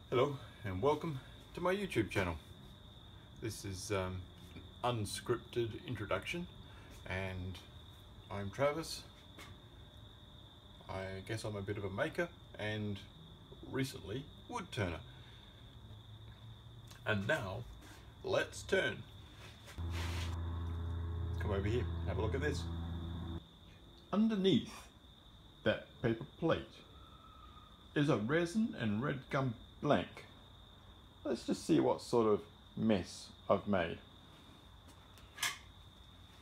Hello and welcome to my YouTube channel. This is an unscripted introduction and I'm Travis. I guess I'm a bit of a maker and recently wood turner. And now let's turn. Come over here, have a look at this. Underneath that paper plate is a resin and Redgum blank. Let's just see what sort of mess I've made.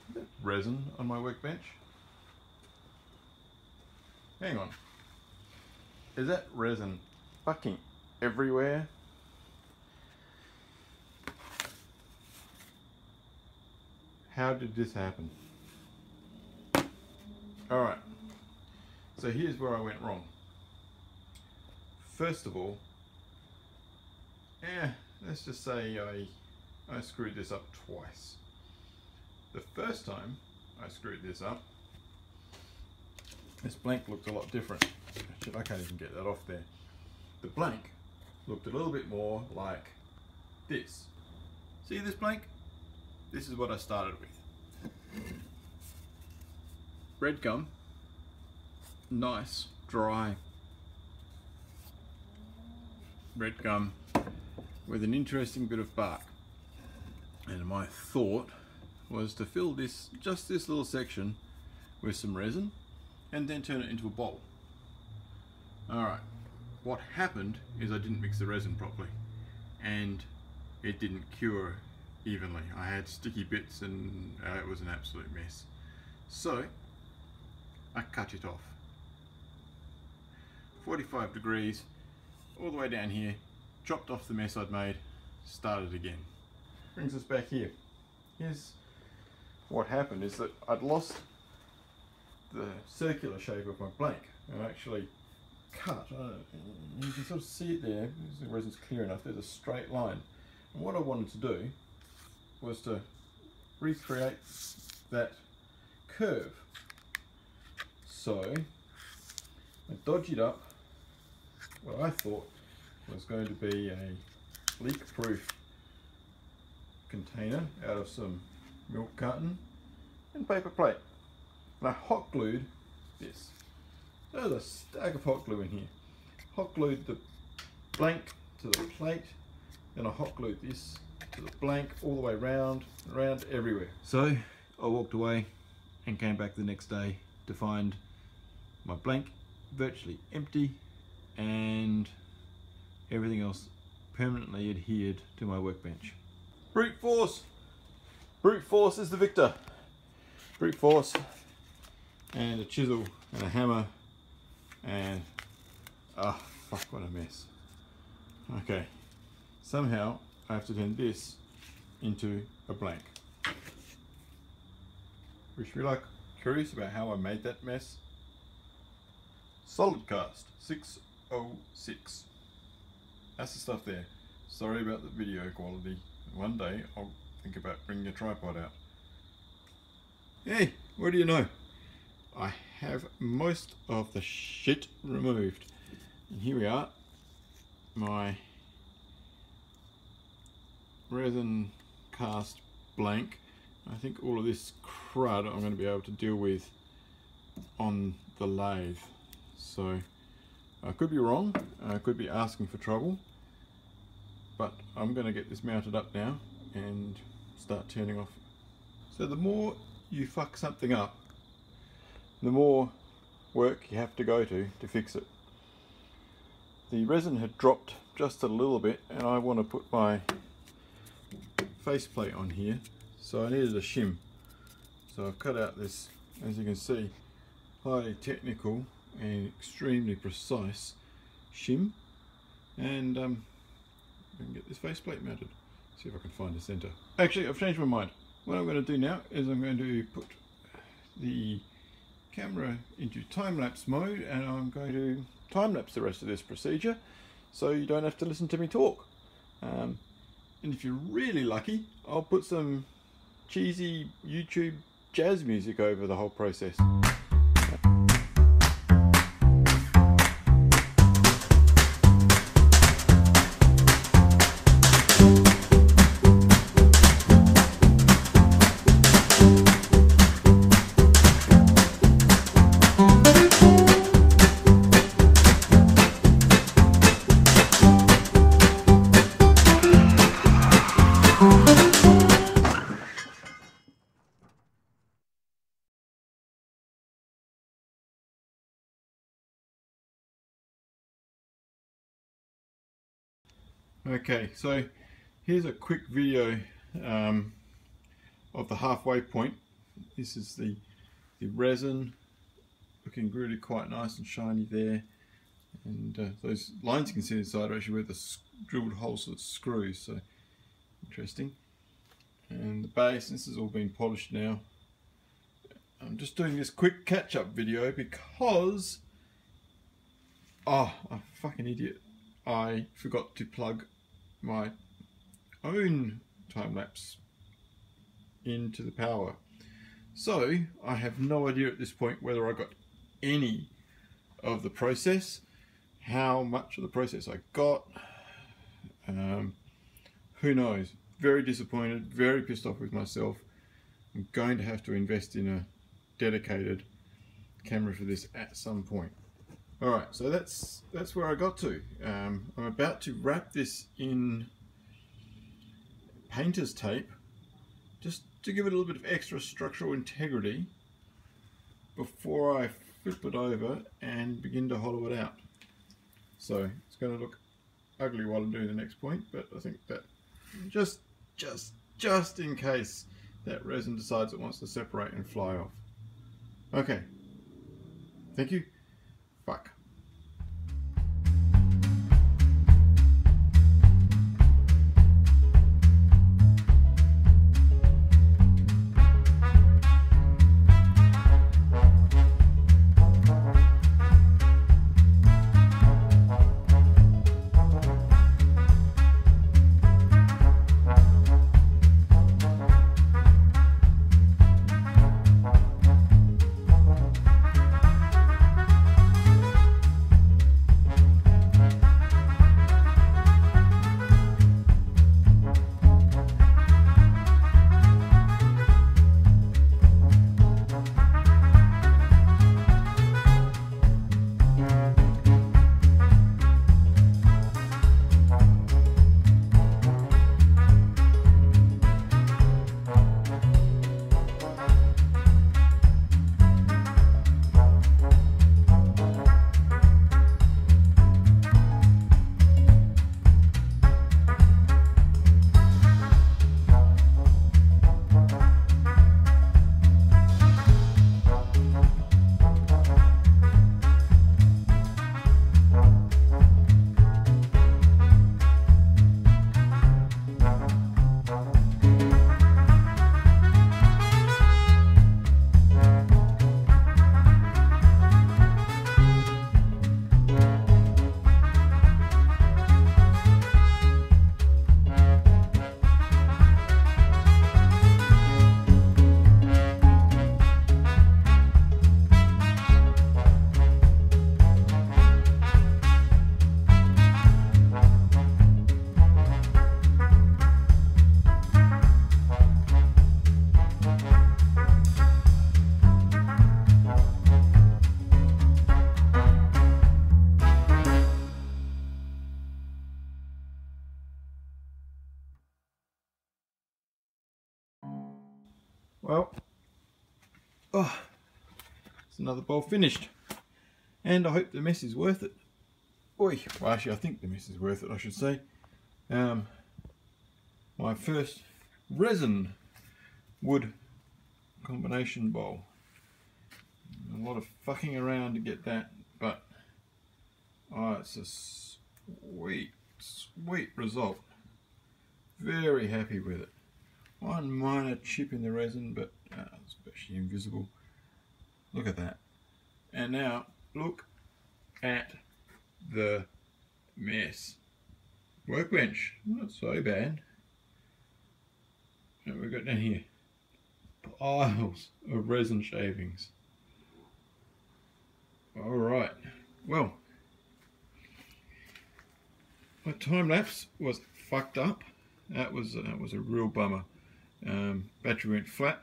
Is that resin on my workbench? Hang on. Is that resin fucking everywhere? How did this happen? Alright, so here's where I went wrong. First of all, let's just say I screwed this up twice. The first time I screwed this up, this blank looked a lot different. Shit, I can't even get that off there. The blank looked a little bit more like this. See this blank? This is what I started with. Redgum, nice, dry Redgum with an interesting bit of bark. And my thought was to fill this, just this little section, with some resin and then turn it into a bowl. Alright, what happened is I didn't mix the resin properly and it didn't cure evenly. I had sticky bits and it was an absolute mess. So I cut it off. 45 degrees all the way down here, chopped off the mess I'd made, started again. Brings us back here. Here's what happened is that I'd lost the circular shape of my blank and I actually cut. You can sort of see it there, the resin's clear enough, there's a straight line. And what I wanted to do was to recreate that curve. So I dodged up what I thought was going to be a leak-proof container out of some milk carton and paper plate. And I hot glued this. There's a stack of hot glue in here. Hot glued the blank to the plate, then I hot glued this to the blank all the way around everywhere. So I walked away and came back the next day to find my blank virtually empty and everything else permanently adhered to my workbench. Brute force! Brute force is the victor. Brute force and a chisel and a hammer and fuck, what a mess. Okay, somehow I have to turn this into a blank. Wish you luck. Curious about how I made that mess? Solid cast 606. That's the stuff there. Sorry about the video quality. One day I'll think about bringing a tripod out. Hey, what do you know? I have most of the shit removed. And here we are. My resin cast blank. I think all of this crud I'm going to be able to deal with on the lathe. So I could be wrong, I could be asking for trouble, but I'm going to get this mounted up now and start turning off. So the more you fuck something up, the more work you have to go to fix it. The resin had dropped just a little bit and I want to put my faceplate on here, so I needed a shim. So I've cut out this, as you can see, highly technical and extremely precise shim, and I can get this faceplate mounted. See if I can find a center. Actually, I've changed my mind. What I'm going to do now is I'm going to put the camera into time-lapse mode and I'm going to time-lapse the rest of this procedure so you don't have to listen to me talk. And if you're really lucky, I'll put some cheesy YouTube jazz music over the whole process. Okay, so here's a quick video of the halfway point. This is the resin, looking really quite nice and shiny there, and those lines you can see inside are actually where the drilled holes are the screws, so interesting. And the base, this has all been polished now. I'm just doing this quick catch-up video because I'm a fucking idiot. I forgot to plug my own time-lapse into the power. So I have no idea at this point whether I got any of the process, how much of the process I got. Who knows? Very disappointed, very pissed off with myself. I'm going to have to invest in a dedicated camera for this at some point. Alright, so that's where I got to. I'm about to wrap this in painter's tape just to give it a little bit of extra structural integrity before I flip it over and begin to hollow it out. So it's going to look ugly while I'm doing the next point, but I think that just in case that resin decides it wants to separate and fly off. Okay, thank you. Fuck. Well, it's another bowl finished, and I hope the mess is worth it. Oi, well actually I think the mess is worth it, I should say. My first resin wood combination bowl. A lot of fucking around to get that, but it's a sweet result. Very happy with it. One minor chip in the resin, but it's actually invisible. Look at that. And now look at the mess. Workbench, not so bad. What we've got down here, piles of resin shavings. Alright, well, my time lapse was fucked up. That was a real bummer. Battery went flat,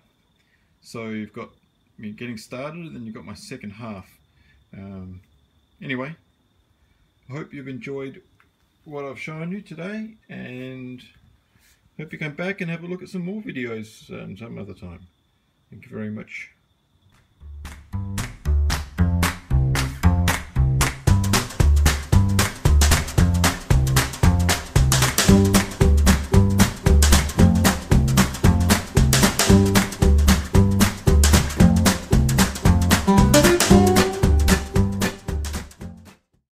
so you've got me getting started, and then you've got my second half. Anyway, I hope you've enjoyed what I've shown you today, and hope you come back and have a look at some more videos some other time. Thank you very much.